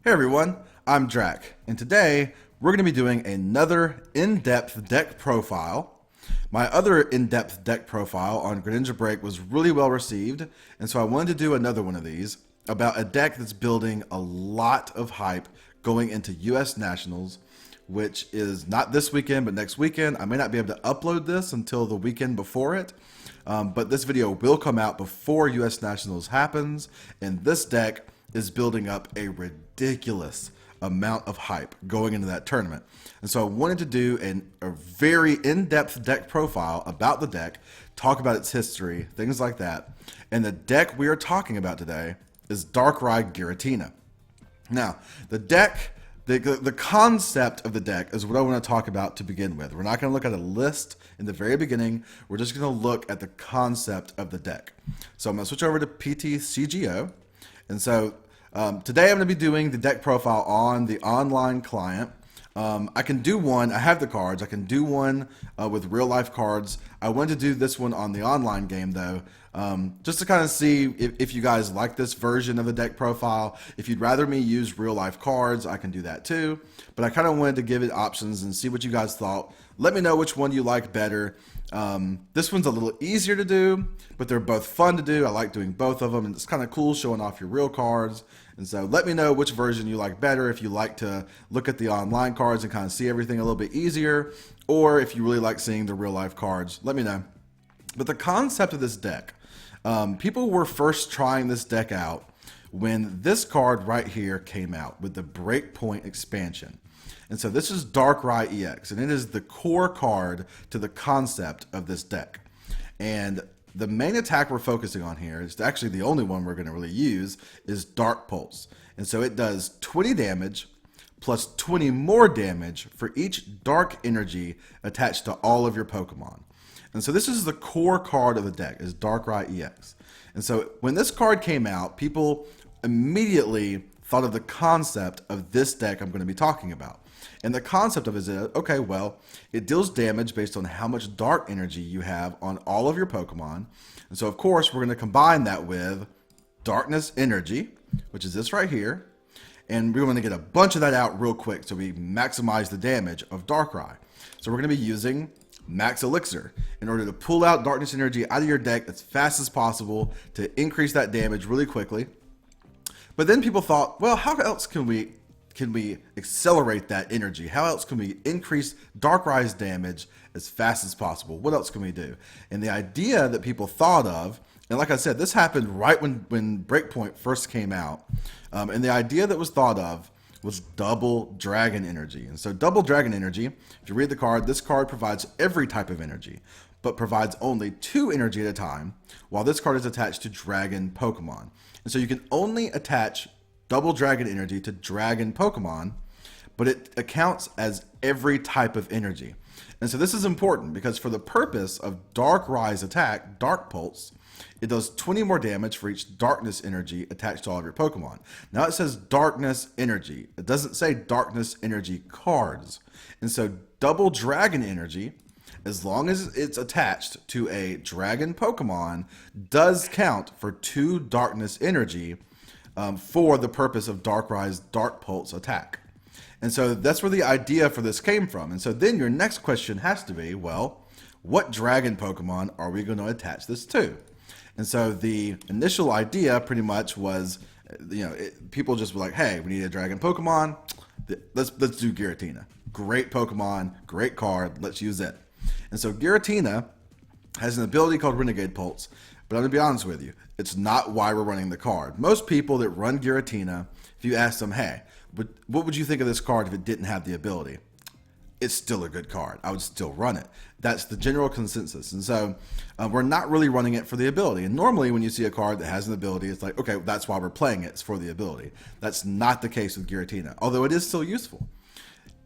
Hey everyone, I'm Drac, and today we're going to be doing another in-depth deck profile. My other in-depth deck profile on Greninja Break was really well received, and so I wanted to do another one of these about a deck that's building a lot of hype going into US Nationals, which is not this weekend, but next weekend. I may not be able to upload this until the weekend before it, but this video will come out before US Nationals happens, and this deck is building up a ridiculous amount of hype going into that tournament. And so I wanted to do a very in-depth deck profile about the deck, talk about its history, things like that. And the deck we are talking about today is Darkrai Giratina. Now, the deck, the concept of the deck is what I want to talk about to begin with. We're not going to look at a list in the very beginning. We're just going to look at the concept of the deck. So I'm going to switch over to PTCGO. And so today I'm going to be doing the deck profile on the online client. I can do one, I have the cards, I can do one with real life cards. I wanted to do this one on the online game though, just to kind of see if you guys like this version of the deck profile. If you'd rather me use real life cards, I can do that too. But I kind of wanted to give it options and see what you guys thought. Let me know which one you like better. This one's a little easier to do, but they're both fun to do. I like doing both of them, and it's kind of cool showing off your real cards. And so let me know which version you like better, if you like to look at the online cards and kind of see everything a little bit easier, or if you really like seeing the real life cards, let me know. But the concept of this deck, people were first trying this deck out when this card right here came out with the Breakpoint expansion. And so this is Darkrai EX, and it is the core card to the concept of this deck. And the main attack we're focusing on here is actually the only one we're going to really use is Dark Pulse. And so it does 20 damage plus 20 more damage for each dark energy attached to all of your Pokemon. And so this is the core card of the deck, is Darkrai EX. And so when this card came out, people immediately thought of the concept of this deck I'm going to be talking about. And the concept of it is, okay, well, it deals damage based on how much dark energy you have on all of your Pokemon. And so, of course, we're going to combine that with Darkness Energy, which is this right here. And we're going to get a bunch of that out real quick so we maximize the damage of Darkrai. So we're going to be using Max Elixir in order to pull out Darkness Energy out of your deck as fast as possible to increase that damage really quickly. But then people thought, well, how else can we accelerate that energy? How else can we increase Darkrai's damage as fast as possible? What else can we do? And the idea that people thought of, and like I said, this happened right when Breakpoint first came out, and the idea that was thought of was Double Dragon Energy. And so Double Dragon Energy, if you read the card, this card provides every type of energy, but provides only 2 energy at a time, while this card is attached to Dragon Pokemon. And so you can only attach Double Dragon Energy to Dragon Pokemon, but it accounts as every type of energy. And so this is important because for the purpose of Darkrai's attack, Dark Pulse, it does 20 more damage for each Darkness Energy attached to all of your Pokemon. Now it says Darkness Energy. It doesn't say Darkness Energy cards. And so Double Dragon Energy, as long as it's attached to a Dragon Pokemon, does count for 2 Darkness Energy for the purpose of Darkrai's Dark Pulse attack. And so that's where the idea for this came from. And so then your next question has to be, well, what Dragon Pokemon are we going to attach this to? And so the initial idea pretty much was, people just were like, hey, we need a Dragon Pokemon. Let's do Giratina. Great Pokemon, great card, let's use it. And so Giratina has an ability called Renegade Pulse. But I'm going to be honest with you, it's not why we're running the card. Most people that run Giratina, if you ask them, hey, what would you think of this card if it didn't have the ability? It's still a good card. I would still run it. That's the general consensus. And so we're not really running it for the ability. And normally when you see a card that has an ability, it's like, okay, that's why we're playing it. It's for the ability. That's not the case with Giratina, although it is still useful.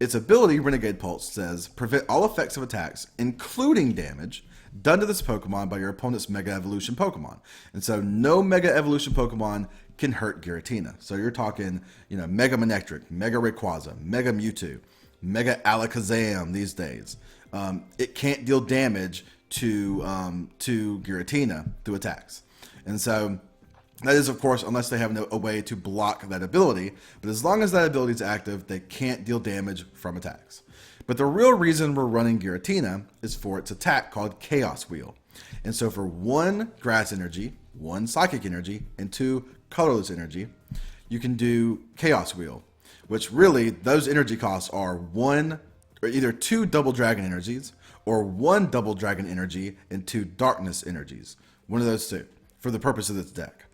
Its ability, Renegade Pulse, says, prevent all effects of attacks, including damage, done to this Pokemon by your opponent's Mega Evolution Pokemon. And so no Mega Evolution Pokemon can hurt Giratina. So you're talking, Mega Manectric, Mega Rayquaza, Mega Mewtwo, Mega Alakazam these days. It can't deal damage to Giratina through attacks. And so That is, of course, unless they have a way to block that ability. But as long as that ability is active, they can't deal damage from attacks. But the real reason we're running Giratina is for its attack called Chaos Wheel. And so for 1 grass energy, 1 psychic energy, and 2 colorless energy, you can do Chaos Wheel, which really, those energy costs are either 2 double dragon energies or 1 double dragon energy and 2 darkness energies. One of those 2 for the purpose of this deck.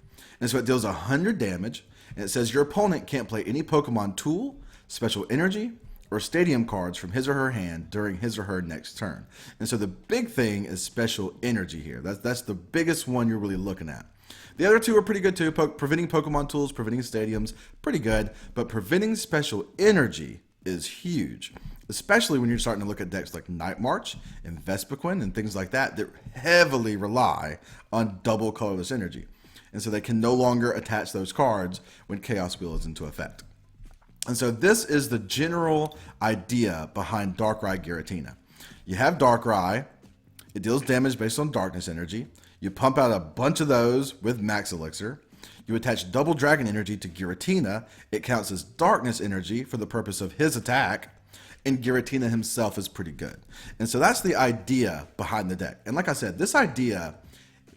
And so it deals 100 damage, and it says your opponent can't play any Pokemon tool, special energy, or stadium cards from his or her hand during his or her next turn. And so the big thing is special energy here. That's the biggest one you're really looking at. The other 2 are pretty good too. Preventing Pokemon tools, preventing stadiums, pretty good. But preventing special energy is huge, especially when you're starting to look at decks like Night March and Vespiquen and things like that heavily rely on double colorless energy. And so they can no longer attach those cards when Chaos Wheel is into effect. And so this is the general idea behind Darkrai Giratina. You have Darkrai. It deals damage based on darkness energy. You pump out a bunch of those with Max Elixir. You attach double dragon energy to Giratina. It counts as darkness energy for the purpose of his attack. And Giratina himself is pretty good. And so that's the idea behind the deck. And like I said, this idea,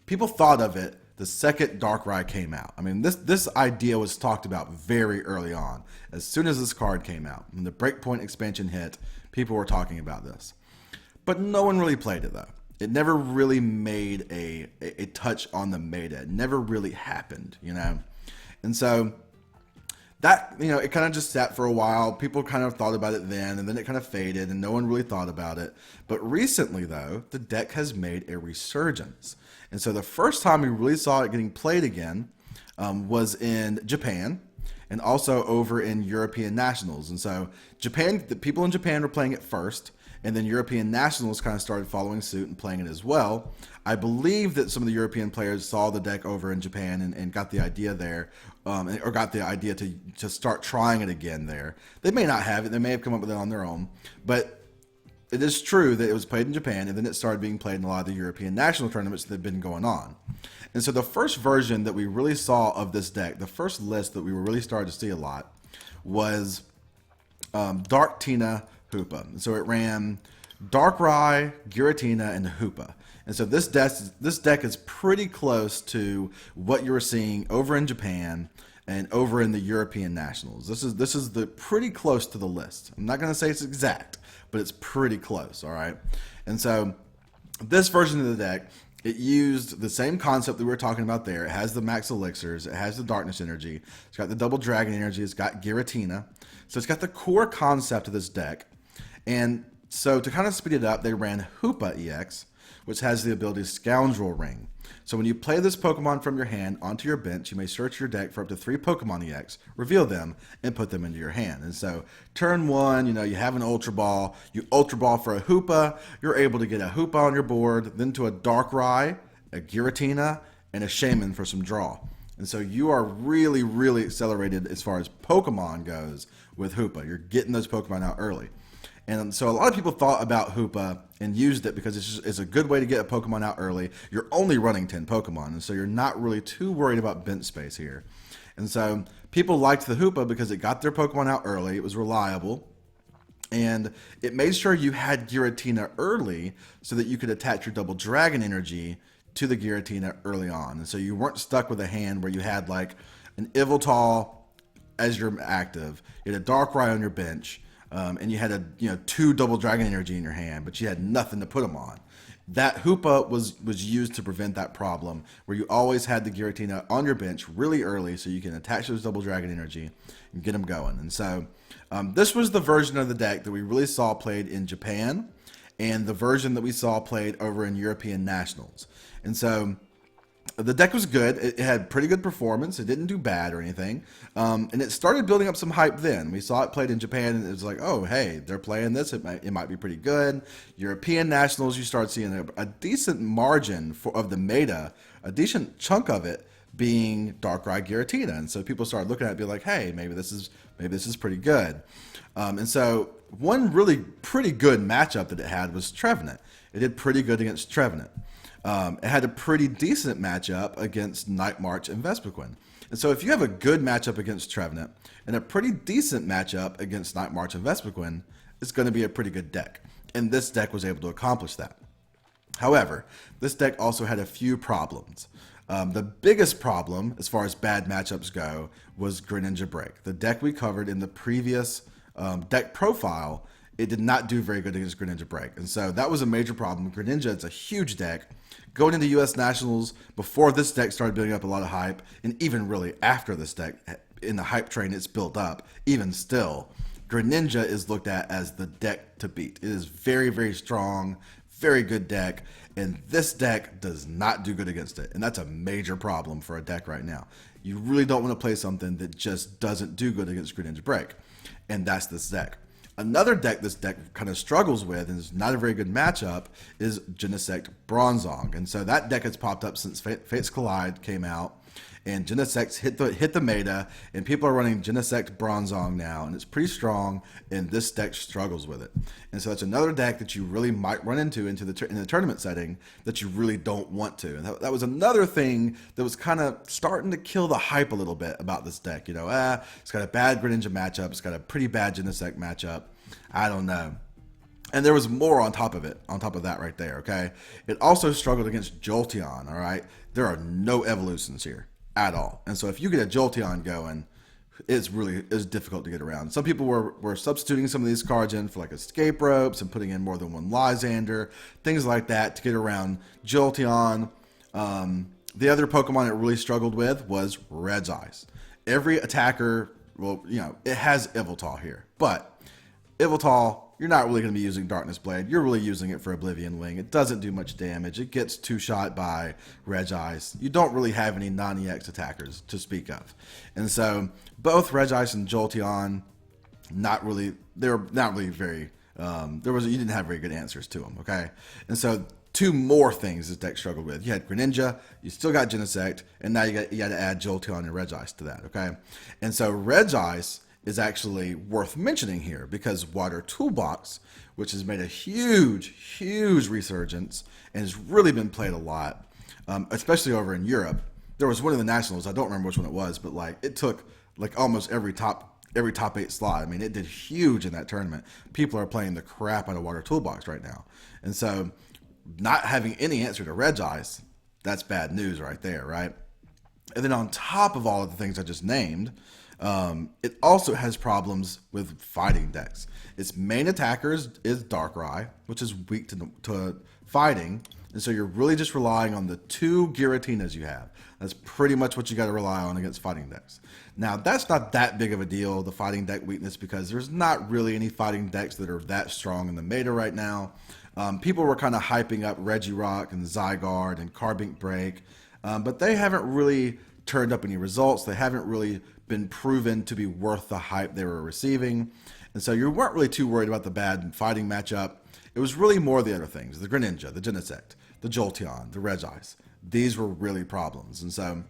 people thought of it the second Darkrai came out. I mean, this idea was talked about very early on. As soon as this card came out, when the Breakpoint expansion hit, people were talking about this. But no one really played it, though. It never really made a touch on the meta. It never really happened, you know? And so that, you know, it kind of just sat for a while. People kind of thought about it then, and then it kind of faded, and no one really thought about it. But recently, though, the deck has made a resurgence. And so the first time we really saw it getting played again was in Japan and also over in European Nationals. And so Japan, the people in Japan were playing it first, and then European Nationals kind of started following suit and playing it as well. I believe that some of the European players saw the deck over in Japan and got the idea there, or got the idea to start trying it again there. They may not have it. They may have come up with it on their own. But it is true that it was played in Japan, and then it started being played in a lot of the European national tournaments that have been going on. And so the first version that we really saw of this deck, the first list that we were really starting to see a lot, was Darktina Hoopa. And so it ran Darkrai, Giratina, and Hoopa. And so this deck is pretty close to what you were seeing over in Japan and over in the European nationals. This is the pretty close to the list. I'm not going to say it's exact, but it's pretty close, all right? And so this version of the deck, it used the same concept that we were talking about there. It has the Max Elixirs. It has the Darkness Energy. It's got the Double Dragon Energy. It's got Giratina. So it's got the core concept of this deck. And so to kind of speed it up, they ran Hoopa EX, which has the ability Scoundrel Ring. So when you play this Pokemon from your hand onto your bench, you may search your deck for up to 3 Pokemon EX, reveal them, and put them into your hand. And so turn 1, you have an Ultra Ball. You Ultra Ball for a Hoopa. You're able to get a Hoopa on your board, then to a Darkrai, a Giratina, and a Shaymin for some draw. And so you are really, really accelerated as far as Pokemon goes with Hoopa. You're getting those Pokemon out early. And so a lot of people thought about Hoopa and used it because it's a good way to get a Pokemon out early. You're only running 10 Pokemon, and so you're not really too worried about bench space here. And so people liked the Hoopa because it got their Pokemon out early. It was reliable. And it made sure you had Giratina early so that you could attach your Double Dragon Energy to the Giratina early on. And so you weren't stuck with a hand where you had like an Yveltal as your active, you had a Darkrai on your bench, and you had 2 Double Dragon Energy in your hand, but you had nothing to put them on. That Hoopa was used to prevent that problem, where you always had the Giratina on your bench really early so you can attach those Double Dragon Energy and get them going. And so this was the version of the deck that we really saw played in Japan, and the version that we saw played over in European Nationals. And so the deck was good. It had pretty good performance. It didn't do bad or anything. And it started building up some hype then. We saw it played in Japan, and it was like, oh, hey, they're playing this. It might be pretty good. European Nationals, you start seeing a decent margin of the meta, a decent chunk of it being Darkrai Giratina. And so people started looking at it and be like, hey, maybe this is pretty good. And so one really pretty good matchup that it had was Trevenant. It did pretty good against Trevenant. It had a pretty decent matchup against Night March and Vespiquen. And so if you have a good matchup against Trevenant and a pretty decent matchup against Night March and Vespiquen, it's going to be a pretty good deck. And this deck was able to accomplish that. However, this deck also had a few problems. The biggest problem, as far as bad matchups go, was Greninja Break. The deck we covered in the previous deck profile, it did not do very good against Greninja Break. And so that was a major problem. Greninja is a huge deck. Going into US Nationals, before this deck started building up a lot of hype, and even really after this deck, in the hype train it's built up, even still, Greninja is looked at as the deck to beat. It is very, very strong, very good deck, and this deck does not do good against it. And that's a major problem for a deck right now. You really don't want to play something that just doesn't do good against Greninja Break. And that's this deck. Another deck this deck kind of struggles with and is not a very good matchup is Genesect Bronzong. And so that deck has popped up since Fates Collide came out. And Genesect hit the meta, and people are running Genesect Bronzong now, and it's pretty strong, and this deck struggles with it. And so that's another deck that you really might run into in the tournament setting that you really don't want to. And that was another thing that was kind of starting to kill the hype a little bit about this deck. You know, it's got a bad Greninja matchup, it's got a pretty bad Genesect matchup. I don't know. And there was more on top of it, on top of that right there, okay? It also struggled against Jolteon, all right? There are no evolutions here at all. And so if you get a Jolteon going, it's difficult to get around. Some people were substituting some of these cards in for like escape ropes and putting in more than one Lysandre, things like that to get around Jolteon. The other Pokemon it really struggled with was Regice. Every attacker, well, you know, it has Yveltal here, but Yveltal, you're not really going to be using Darkness Blade. You're really using it for Oblivion Wing. It doesn't do much damage. It gets two-shot by Regice. You don't really have any non-EX attackers to speak of. And so both Regice and Jolteon, they were not really very, you didn't have very good answers to them, okay? And so two more things this deck struggled with. You had Greninja, you still got Genesect, and now you got to add Jolteon and Regice to that, okay? And so Regice is actually worth mentioning here because Water Toolbox, which has made a huge resurgence and has really been played a lot, especially over in Europe. There was one of the nationals, I don't remember which one it was, but like it took like almost every top 8 slot. I mean, it did huge in that tournament. People are playing the crap out of Water Toolbox right now. And so not having any answer to Regice, that's bad news right there, right? And then on top of all of the things I just named, it also has problems with fighting decks. Its main attacker is Darkrai, which is weak to fighting, and so you're really just relying on the 2 Giratinas you have. That's pretty much what you got to rely on against fighting decks. Now, that's not that big of a deal, the fighting deck weakness, because there's not really any fighting decks that are that strong in the meta right now. People were kind of hyping up Regirock and Zygarde and Carbink Break, but they haven't really turned up any results. They haven't really been proven to be worth the hype they were receiving. And so you weren't really too worried about the bad fighting matchup. It was really more the other things, the Greninja, the Genesect, the Jolteon, the Regice. These were really problems. And so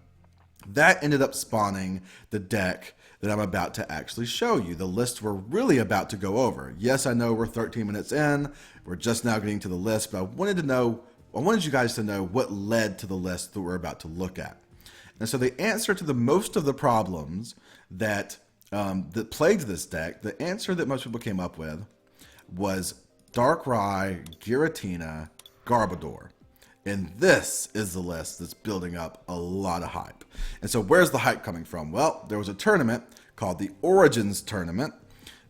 that ended up spawning the deck that I'm about to actually show you, the list we're really about to go over. Yes, I know we're 13 minutes in. We're just now getting to the list, but I wanted you guys to know what led to the list that we're about to look at. And so the answer to most of the problems that plagued this deck, the answer that most people came up with was Darkrai Giratina Garbodor. And this is the list that's building up a lot of hype. And so where's the hype coming from? Well, there was a tournament called the Origins Tournament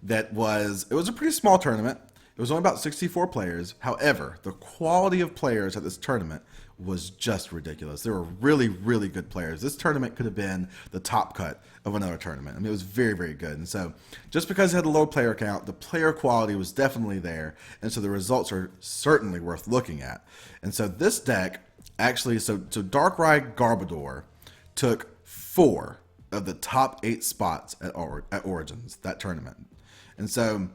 it was a pretty small tournament. It was only about 64 players. However, the quality of players at this tournament was just ridiculous. There were really, really good players. This tournament could have been the top cut of another tournament. I mean, it was very, very good. And so just because it had a low player count, the player quality was definitely there. And so the results are certainly worth looking at. And so this deck actually, so Darkrai Garbodor took 4 of the top 8 spots at Origins, that tournament. And so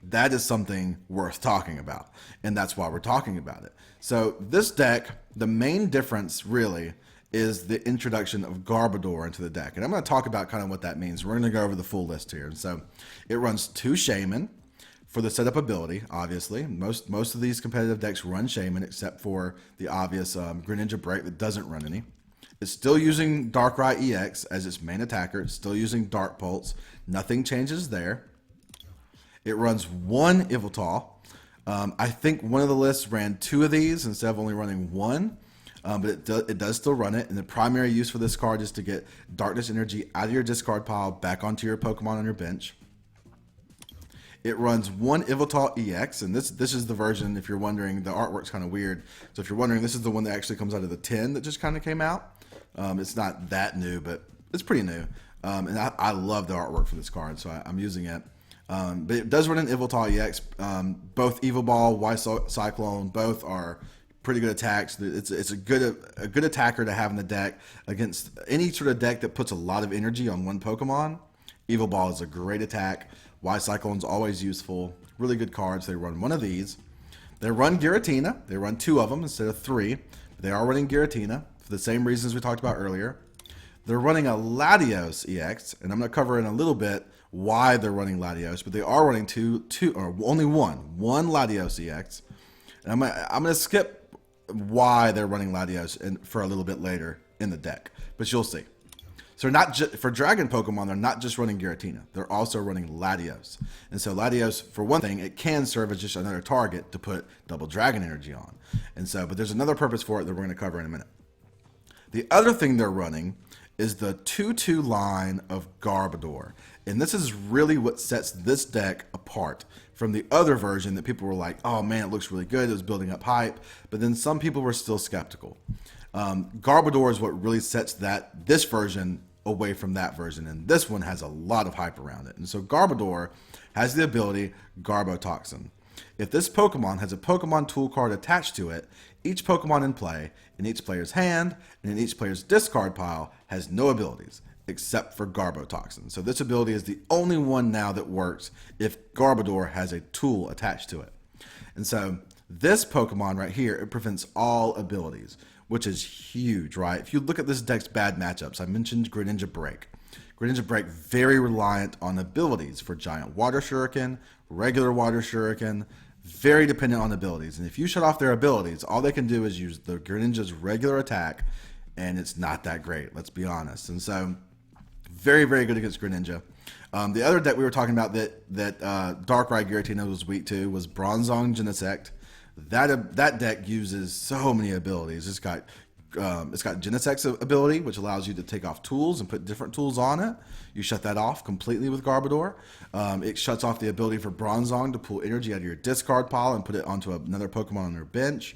that is something worth talking about, and that's why we're talking about it. So this deck, the main difference really is the introduction of Garbodor into the deck, and I'm going to talk about kind of what that means. We're going to go over the full list here. And so it runs 2 Shaymin, for the setup ability, obviously. Most of these competitive decks run Shaymin, except for the obvious Greninja Break that doesn't run any. It's still using Darkrai EX as its main attacker. It's still using Dark Pulse. Nothing changes there. It runs one Yveltal. I think one of the lists ran 2 of these instead of only running 1. But it does still run it. And the primary use for this card is to get Darkness Energy out of your discard pile back onto your Pokemon on your bench. It runs one Yveltal EX, and this is the version, if you're wondering, the artwork's kind of weird. So if you're wondering, this is the one that actually comes out of the tin that just kind of came out. It's not that new, but it's pretty new. And I love the artwork for this card, so I'm using it. But it does run an Yveltal EX. Both Evil Ball, Y Cyclone, both are pretty good attacks. It's a good attacker to have in the deck against any sort of deck that puts a lot of energy on one Pokemon. Evil Ball is a great attack. Y Cyclone's always useful. Really good cards. They run one of these. They run Giratina. They run 2 of them instead of 3. They are running Giratina for the same reasons we talked about earlier. They're running a Latios EX, and I'm going to cover in a little bit why they're running Latios, but they are running only one Latios EX. And I'm going to skip why they're running Latios for a little bit later in the deck, but you'll see. So for Dragon Pokemon, they're not just running Giratina. They're also running Latios. And so Latios, for one thing, it can serve as just another target to put double Dragon Energy on. And so, but there's another purpose for it that we're going to cover in a minute. The other thing they're running is the 2/2 line of Garbodor. And this is really what sets this deck apart from the other version that people were like, oh man, it looks really good. It was building up hype. But then some people were still skeptical. Garbodor is what really sets this version away from that version, and this one has a lot of hype around it. And so Garbodor has the ability Garbotoxin. If this Pokemon has a Pokemon tool card attached to it, each Pokemon in play, in each player's hand, and in each player's discard pile has no abilities except for Garbotoxin. So this ability is the only one now that works if Garbodor has a tool attached to it. And so this Pokemon right here, it prevents all abilities, which is huge, right? If you look at this deck's bad matchups, I mentioned Greninja Break. Greninja Break, very reliant on abilities for Giant Water Shuriken, regular Water Shuriken, very dependent on abilities. And if you shut off their abilities, all they can do is use the Greninja's regular attack, and it's not that great, let's be honest. And so, very, very good against Greninja. The other deck we were talking about that Darkrai Giratina was weak to was Bronzong Genesect. That deck uses so many abilities. It's got Genesect's ability, which allows you to take off tools and put different tools on it. You shut that off completely with Garbodor. It shuts off the ability for Bronzong to pull energy out of your discard pile and put it onto another Pokemon on their bench.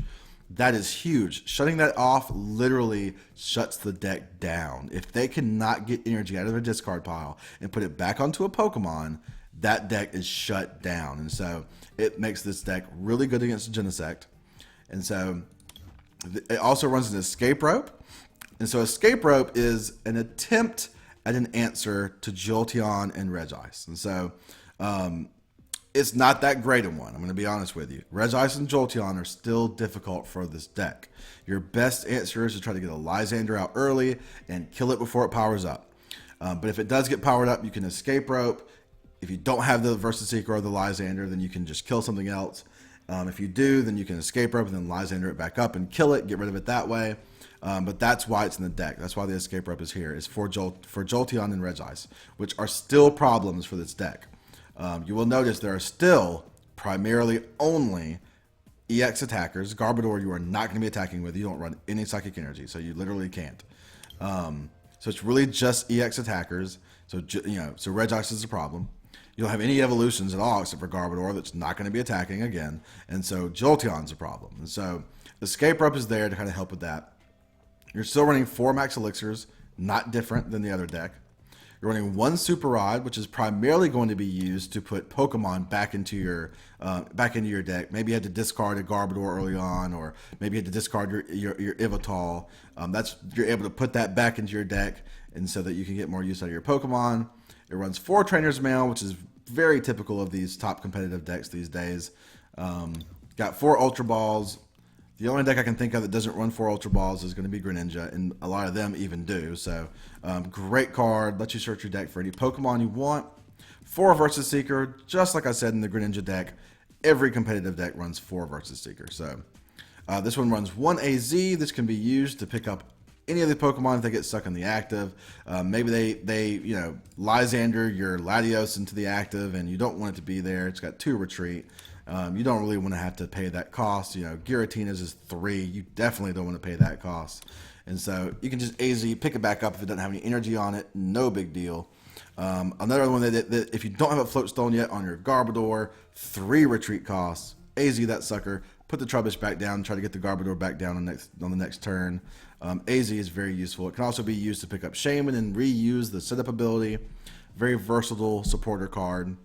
That is huge. Shutting that off literally shuts the deck down. If they cannot get energy out of their discard pile and put it back onto a Pokemon, that deck is shut down. And so it makes this deck really good against Genesect. And so it also runs an Escape Rope. And so Escape Rope is an attempt at an answer to Jolteon and Regice. And so it's not that great in one. I'm going to be honest with you. Regice and Jolteon are still difficult for this deck. Your best answer is to try to get a Lysandre out early and kill it before it powers up. But if it does get powered up, you can Escape Rope. If you don't have the Versaseeker or the Lysandre, then you can just kill something else. If you do, then you can Escape Rope and then Lysandre it back up and kill it, get rid of it that way. But that's why it's in the deck. That's why the Escape Rope is here, is for Jolteon and Regice, which are still problems for this deck. You will notice there are still primarily only EX attackers. Garbodor you are not going to be attacking with. You don't run any Psychic Energy, so you literally can't. So it's really just EX attackers. So Regice is a problem. You don't have any evolutions at all except for Garbodor that's not going to be attacking again. And so Jolteon's a problem. And so Escape Rope is there to kind of help with that. You're still running 4 Max Elixirs, not different than the other deck. You're running 1 Super Rod, which is primarily going to be used to put Pokemon back into your deck. Maybe you had to discard a Garbodor early on, or maybe you had to discard your Yveltal. You're able to put that back into your deck, and so that you can get more use out of your Pokemon. It runs 4 Trainer's Mail, which is very typical of these top competitive decks these days. Got 4 Ultra Balls. The only deck I can think of that doesn't run 4 Ultra Balls is going to be Greninja, and a lot of them even do. So, great card. Lets you search your deck for any Pokemon you want. 4 Versus Seeker, just like I said in the Greninja deck, every competitive deck runs 4 Versus Seeker. So this one runs 1 AZ. This can be used to pick up any of the Pokemon if they get stuck in the active. Maybe they Lysandre your Latios into the active and you don't want it to be there. It's got 2 retreat. You don't really want to have to pay that cost. Giratina's is 3. You definitely don't want to pay that cost. And so you can just AZ, pick it back up if it doesn't have any energy on it. No big deal. Another one that if you don't have a Float Stone yet on your Garbodor, 3 retreat costs. AZ that sucker. Put the Trubbish back down. Try to get the Garbodor back down on the next turn. AZ is very useful. It can also be used to pick up Shaymin and reuse the setup ability. Very versatile supporter card.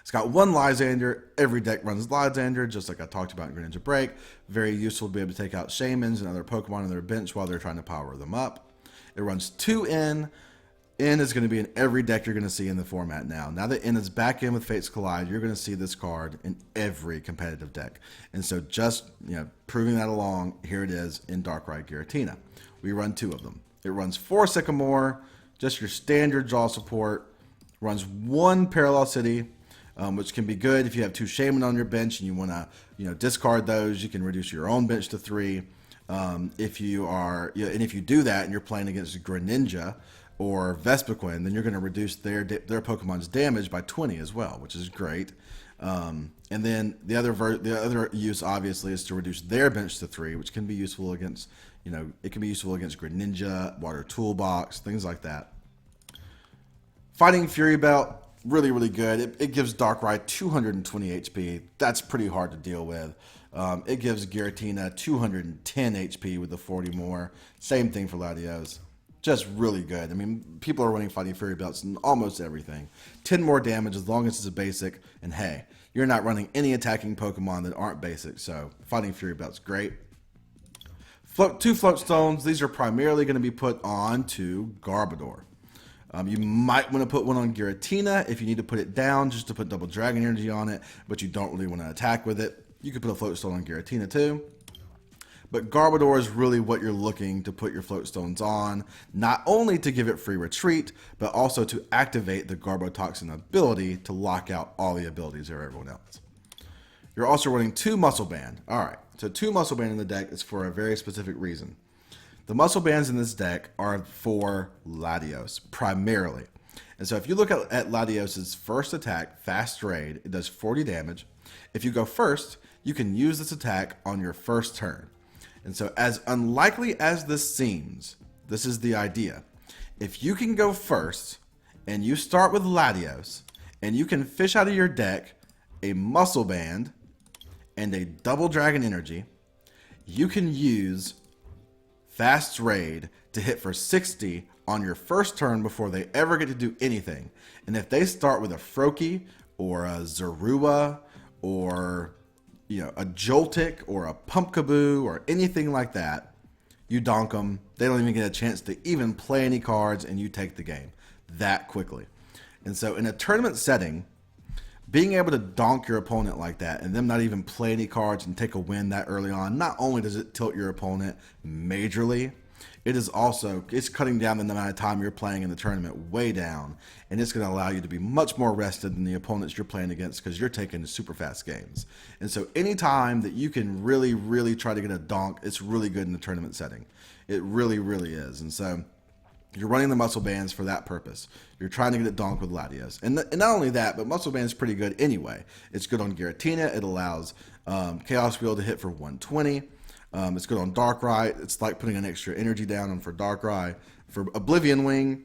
It's got 1 Lysandre. Every deck runs Lysandre, just like I talked about in Greninja Break. Very useful to be able to take out Shaymins and other Pokemon on their bench while they're trying to power them up. It runs 2 N. N is going to be in every deck you're going to see in the format now. Now that N is back in with Fates Collide, you're going to see this card in every competitive deck. And so just proving that along, here it is in Darkrai Giratina. We run 2 of them. It runs 4 Sycamore, just your standard draw support. Runs 1 Parallel City, which can be good if you have 2 Shaymin on your bench and you want to discard those. You can reduce your own bench to 3. If you are and if you do that and you're playing against Greninja or Vespiquen, then you're going to reduce their Pokemon's damage by 20 as well, which is great. And then the other use obviously is to reduce their bench to 3, which can be useful against it can be useful against Greninja, Water Toolbox, things like that. Fighting Fury Belt, really, really good. It gives Darkrai 220 HP. That's pretty hard to deal with. It gives Giratina 210 HP with the 40 more. Same thing for Latios. Just really good. I mean, people are running Fighting Fury Belts in almost everything. 10 more damage as long as it's a basic. And hey, you're not running any attacking Pokemon that aren't basic. So Fighting Fury Belt's great. 2 Float Stones. These are primarily going to be put on to Garbodor. You might want to put one on Giratina if you need to put it down just to put double Dragon Energy on it, but you don't really want to attack with it. You could put a Float Stone on Giratina too. But Garbodor is really what you're looking to put your Float Stones on, not only to give it free retreat, but also to activate the Garbotoxin ability to lock out all the abilities of everyone else. You're also running 2 Muscle Band. Alright, so 2 Muscle Band in the deck is for a very specific reason. The Muscle Bands in this deck are for Latios, primarily. And so if you look at Latios' first attack, Fast Raid, it does 40 damage. If you go first, you can use this attack on your first turn. And so as unlikely as this seems, this is the idea. If you can go first, and you start with Latios, and you can fish out of your deck a Muscle Band and a Double Dragon Energy, you can use Fast Raid to hit for 60 on your first turn before they ever get to do anything. And if they start with a Froakie or a Zorua or a Joltik or a Pumpkaboo or anything like that, you donk them. They don't even get a chance to even play any cards, and you take the game that quickly. And so in a tournament setting, being able to donk your opponent like that and them not even play any cards and take a win that early on, not only does it tilt your opponent majorly, it's cutting down the amount of time you're playing in the tournament way down, and it's going to allow you to be much more rested than the opponents you're playing against because you're taking super fast games. And so anytime that you can really, really try to get a donk, it's really good in the tournament setting. It really, really is. And so you're running the Muscle Bands for that purpose. You're trying to get it donked with Latios. And not only that, but Muscle Band's pretty good anyway. It's good on Giratina. It allows Chaos Wheel to hit for 120. It's good on Darkrai. It's like putting an extra energy down on for Darkrai. For Oblivion Wing,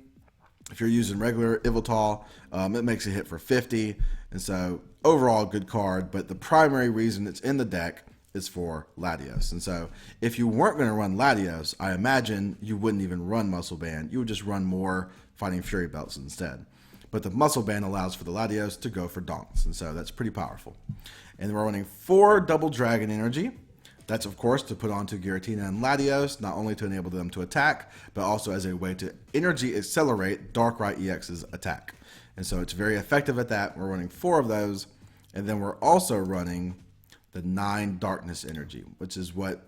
if you're using regular Yveltal, it makes it hit for 50. And so overall, good card. But the primary reason it's in the deck is for Latios. And so if you weren't going to run Latios, I imagine you wouldn't even run Muscle Band. You would just run more Fighting Fury Belts instead. But the Muscle Band allows for the Latios to go for donks. And so that's pretty powerful. And we're running 4 Double Dragon Energy. That's, of course, to put onto Giratina and Latios, not only to enable them to attack, but also as a way to energy accelerate Darkrai EX's attack. And so it's very effective at that. We're running 4 of those. And then we're also running the 9 Darkness Energy, which is what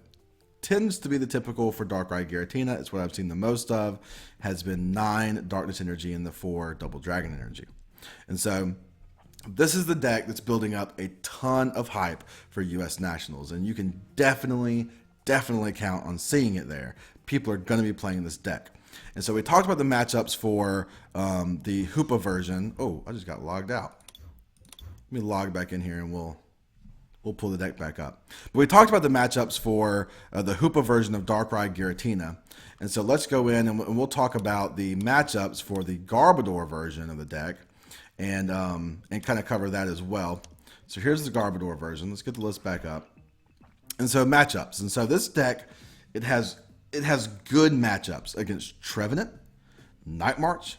tends to be the typical for Darkrai Giratina. It's what I've seen the most of, has been 9 Darkness Energy and the 4 Double Dragon Energy. And so this is the deck that's building up a ton of hype for US Nationals, and you can definitely count on seeing it there. People are going to be playing this deck. And so we talked about the matchups for the Hoopa version. Oh, I just got logged out. Let me log back in here and we'll pull the deck back up. But we talked about the matchups for the Hoopa version of Darkrai Giratina. And so let's go in and we'll talk about the matchups for the Garbodor version of the deck and kind of cover that as well. So here's the Garbodor version. Let's get the list back up. And so matchups. And so this deck, it has good matchups against Trevenant, Night March,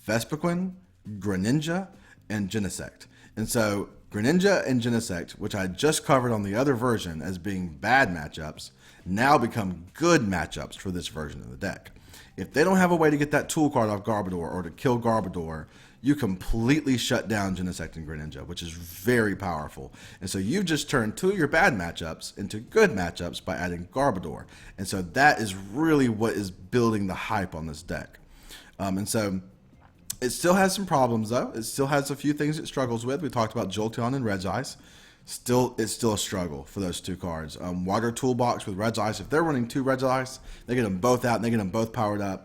Vespiquen, Greninja, and Genesect. And so Greninja and Genesect, which I just covered on the other version as being bad matchups, now become good matchups for this version of the deck. If they don't have a way to get that tool card off Garbodor or to kill Garbodor, you completely shut down Genesect and Greninja, which is very powerful. And so you've just turned two of your bad matchups into good matchups by adding Garbodor. And so that is really what is building the hype on this deck. And so it still has some problems, though. It still has a few things it struggles with. We talked about Jolteon and Regice. It's still a struggle for those two cards. Water Toolbox with Regice. If they're running two Regice, they get them both out and they get them both powered up.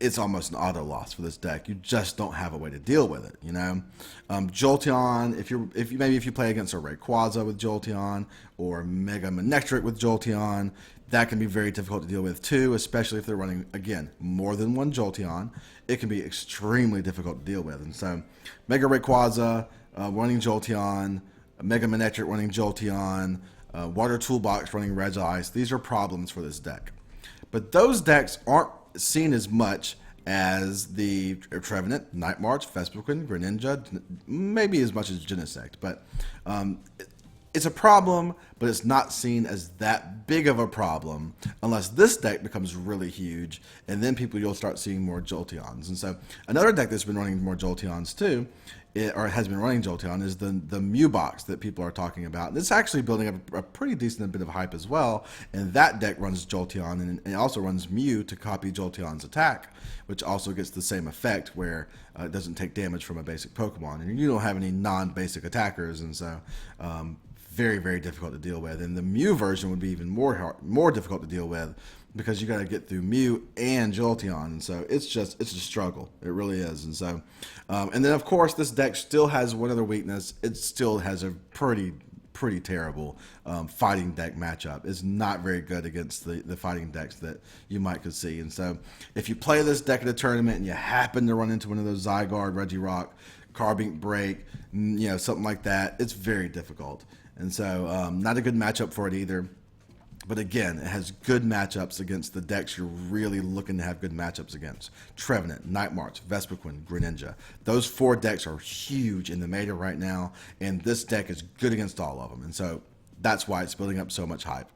It's almost an auto loss for this deck. You just don't have a way to deal with it, you know. Jolteon, if you play against a Rayquaza with Jolteon or Mega Manectric with Jolteon, that can be very difficult to deal with too, especially if they're running, again, more than one Jolteon. It can be extremely difficult to deal with. And so Mega Rayquaza running Jolteon, Mega Manectric running Jolteon, Water Toolbox running Regice, these are problems for this deck. But those decks aren't seen as much as the Trevenant, Night March, Vespiquen, Greninja, maybe as much as Genesect. But it's a problem, but it's not seen as that big of a problem unless this deck becomes really huge, and then you'll start seeing more Jolteons. And so another deck that's been running more Jolteons too, or has been running Jolteon, is the Mew box that people are talking about. And it's actually building up a pretty decent bit of hype as well. And that deck runs Jolteon and it also runs Mew to copy Jolteon's attack, which also gets the same effect where it doesn't take damage from a basic Pokemon. And you don't have any non-basic attackers, and so very, very difficult to deal with. And the Mew version would be even more difficult to deal with because you got to get through Mew and Jolteon, and so it's a struggle. It really is. And so, and then of course this deck still has one other weakness. It still has a pretty terrible fighting deck matchup. It's not very good against the fighting decks that you might could see. And so, if you play this deck at a tournament and you happen to run into one of those Zygarde, Regirock, Carbink Break, something like that, it's very difficult. And so, not a good matchup for it either. But again, it has good matchups against the decks you're really looking to have good matchups against. Trevenant, Night March, Vespiquen, Greninja. Those four decks are huge in the meta right now, and this deck is good against all of them. And so that's why it's building up so much hype.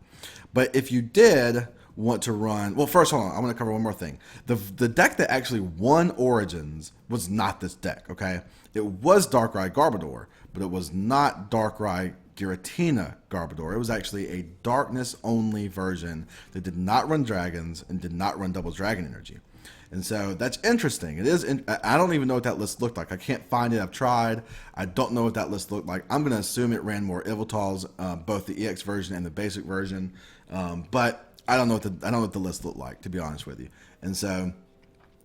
But if you did want to run... Well, first, hold on. I want to cover one more thing. The deck that actually won Origins was not this deck, okay? It was Darkrai Garbodor, but it was not Darkrai Giratina Garbodor. It was actually a darkness-only version that did not run dragons and did not run double dragon energy. And so that's interesting. It is. I don't even know what that list looked like. I can't find it. I've tried. I don't know what that list looked like. I'm going to assume it ran more Yveltals, both the EX version and the basic version. But I don't know what the list looked like, to be honest with you. And so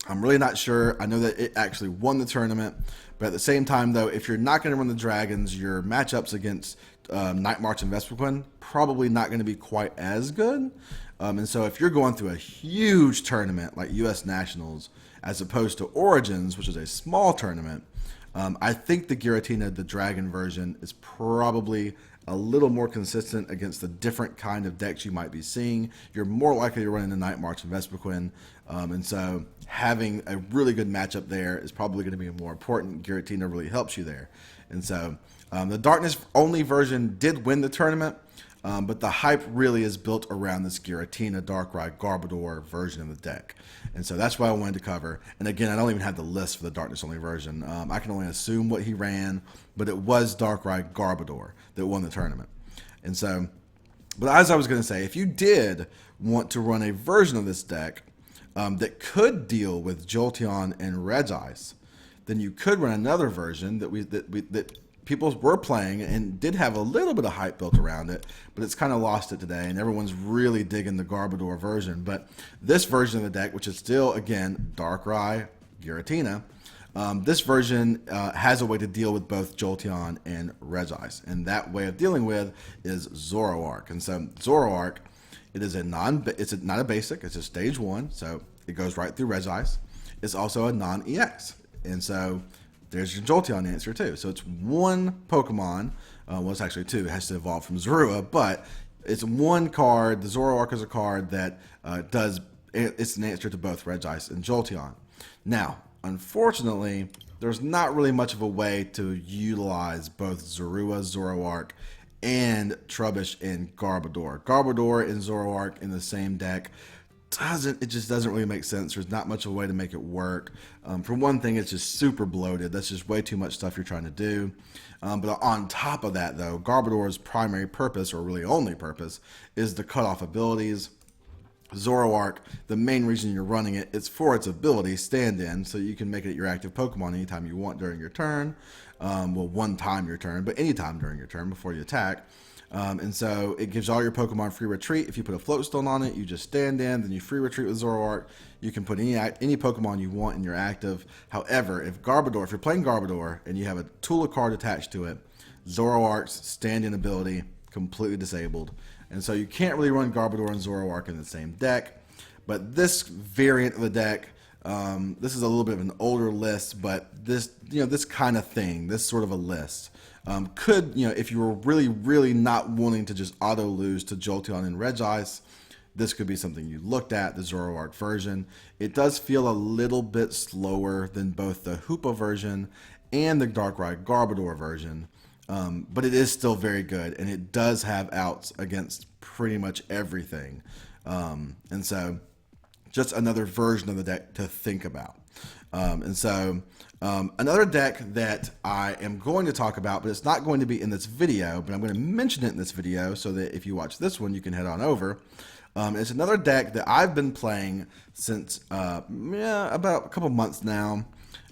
I'm really not sure. I know that it actually won the tournament, but at the same time, though, if you're not going to run the dragons, your matchups against Night March and Vespiquen probably not going to be quite as good. And so if you're going through a huge tournament like US Nationals as opposed to Origins, which is a small tournament, I think the Giratina, the dragon version, is probably a little more consistent against the different kind of decks you might be seeing. You're more likely to run into Night March and Vespiquen. And so having a really good matchup there is probably going to be more important. Giratina really helps you there. And so the darkness-only version did win the tournament, but the hype really is built around this Giratina Darkrai Garbodor version of the deck. And so that's what I wanted to cover. And again, I don't even have the list for the darkness-only version. I can only assume what he ran, but it was Darkrai Garbodor that won the tournament. And so, but as I was going to say, if you did want to run a version of this deck that could deal with Jolteon and Regice, then you could run another version that people were playing and did have a little bit of hype built around it, but it's kind of lost it today, and everyone's really digging the Garbodor version. But this version of the deck, which is still, again, Darkrai Giratina, this version has a way to deal with both Jolteon and Regice, and that way of dealing with is Zoroark. And so Zoroark, it's not a basic, it's a stage 1, so it goes right through Regice. It's also a non-EX, and so there's your Jolteon answer too. So it's one Pokemon, well, it's actually two, it has to evolve from Zorua, but it's one card. The Zoroark is a card that it's an answer to both Regice and Jolteon. Now, unfortunately, there's not really much of a way to utilize both Zorua, Zoroark, and Trubbish and Garbodor. Garbodor and Zoroark in the same deck just doesn't really make sense. There's not much of a way to make it work. For one thing, it's just super bloated. That's just way too much stuff you're trying to do. But on top of that, though, Garbodor's primary purpose, or really only purpose, is the cutoff abilities. Zoroark, the main reason you're running it, it's for its ability, stand-in, so you can make it your active Pokemon anytime you want during your turn. Well, one time your turn, but anytime during your turn before you attack. And so it gives all your Pokemon free retreat. If you put a float stone on it, you just stand in, then you free retreat with Zoroark. You can put any Pokemon you want in your active. However, if you're playing Garbodor and you have a Tula card attached to it, Zoroark's stand-in ability completely disabled. And so you can't really run Garbodor and Zoroark in the same deck. But this variant of the deck, this is a little bit of an older list, but this kind of thing, this sort of a list, could, if you were really, really not wanting to just auto lose to Jolteon and Regice, this could be something you looked at, the Zoroark version. It does feel a little bit slower than both the Hoopa version and the Darkrai Garbodor version, but it is still very good, and it does have outs against pretty much everything. And so just another version of the deck to think about. Another deck that I am going to talk about, but it's not going to be in this video, but I'm going to mention it in this video so that if you watch this one, you can head on over. It's another deck that I've been playing since about a couple months now.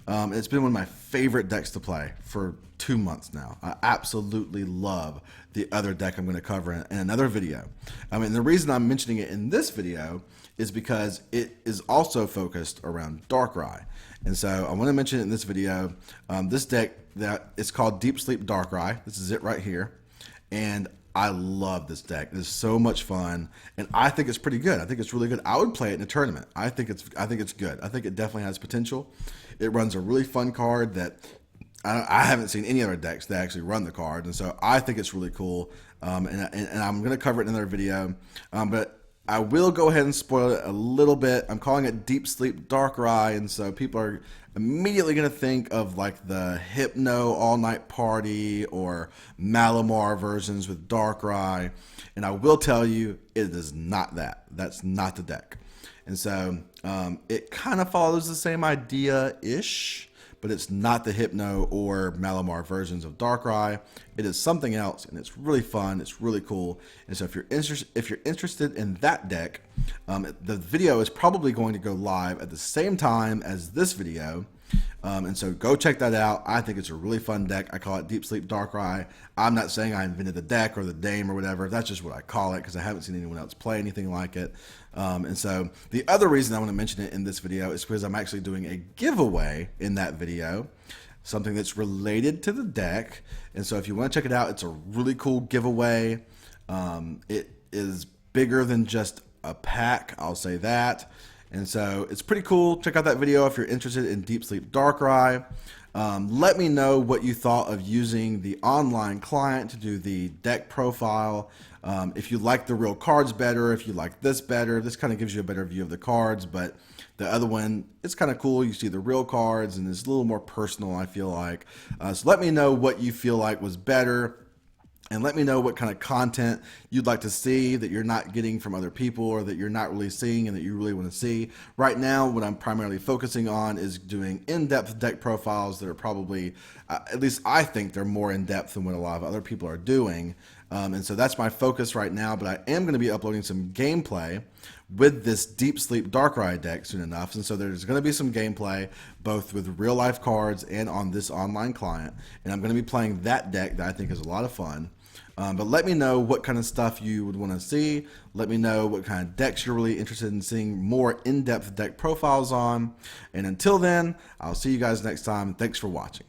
It's been one of my favorite decks to play for 2 months now. I absolutely love the other deck I'm going to cover in another video. And the reason I'm mentioning it in this video is because it is also focused around Darkrai. And so I want to mention it in this video. This deck, that it's called Deep Sleep Darkrai. This is it right here. And I love this deck. It's so much fun, and I think it's pretty good. I think it's really good. I would play it in a tournament. I think it's good. I think it definitely has potential. It runs a really fun card that I haven't seen any other decks that actually run the card, and so I think it's really cool. And I'm going to cover it in another video, but I will go ahead and spoil it a little bit. I'm calling it Deep Sleep Darkrai, and so people are immediately going to think of like the Hypno All Night Party or Malamar versions with Darkrai, and I will tell you, it is not that. That's not the deck. And so it kind of follows the same idea-ish, but it's not the Hypno or Malamar versions of Darkrai. It is something else, and it's really fun. It's really cool. And so if you're interested in that deck, the video is probably going to go live at the same time as this video. And so go check that out. I think it's a really fun deck. I call it Deep Sleep Darkrai. I'm not saying I invented the deck or the name or whatever. That's just what I call it because I haven't seen anyone else play anything like it. And so the other reason I want to mention it in this video is because I'm actually doing a giveaway in that video, something that's related to the deck. And so if you want to check it out, it's a really cool giveaway. It is bigger than just a pack, I'll say that. And so it's pretty cool. Check out that video if you're interested in Deep Sleep Darkrai. Let me know what you thought of using the online client to do the deck profile. If you like the real cards better, if you like this better. This kind of gives you a better view of the cards, but the other one, it's kind of cool. You see the real cards, and it's a little more personal, I feel like. So let me know what you feel like was better. And let me know what kind of content you'd like to see that you're not getting from other people or that you're not really seeing and that you really want to see. Right now, what I'm primarily focusing on is doing in-depth deck profiles that are probably, at least I think they're more in-depth than what a lot of other people are doing. And so that's my focus right now, but I am going to be uploading some gameplay with this Deep Sleep Darkrai deck soon enough. And so there's going to be some gameplay both with real life cards and on this online client. And I'm going to be playing that deck that I think is a lot of fun. But let me know what kind of stuff you would want to see. Let me know what kind of decks you're really interested in seeing more in-depth deck profiles on. And until then, I'll see you guys next time. Thanks for watching.